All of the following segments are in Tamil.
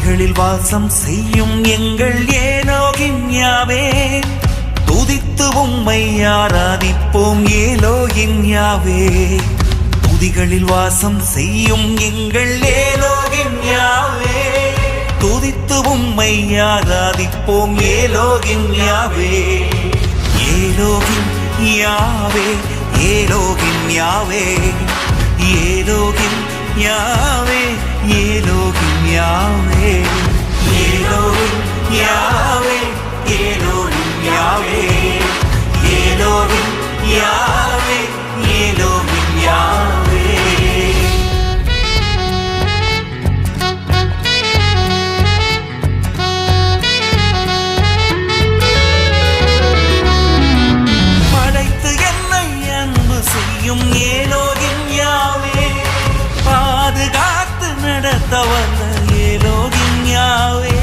துதிகளில் வாசம் செய்யும் எங்கள் ஏலோகின் யாவே, துதித்து உம்மை ஆராதிப்போம் ஏலோகின் யாவே. துதிகளில் வாசம் செய்யும் எங்கள் ஏலோகின் யாவே, துதித்து உம்மை ஆராதிப்போம் ஏலோகின் யாவே. ஏலோகின் யாவே, ஏலோகின் யாவே, ஏலோகின் யாவே, ஏலோகின் யாவே, ஏலோகின் யாவே, ஏலோகின் யாவே, ஏலோகின் யாவே, ஏலோகின் யாவே. படைத்து என்னை அன்பு செய்யும் ஏலோகின் யாவே, பாதுகாத்து நடத்தவல்ல ஏலோகின் யாவே.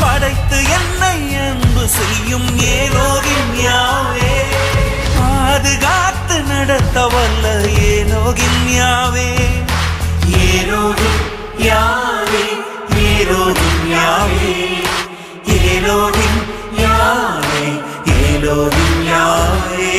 படைத்து என்னை அன்பு செய்யும் ஏலோகின் யாவே, பாதுகாத்து நடத்தவல்ல ஏலோகின் யாவே. ஏலோகின் யாவே, ஏலோகின் யாவே, ஏலோகின் யாவே, ஏலோகின் யாவே.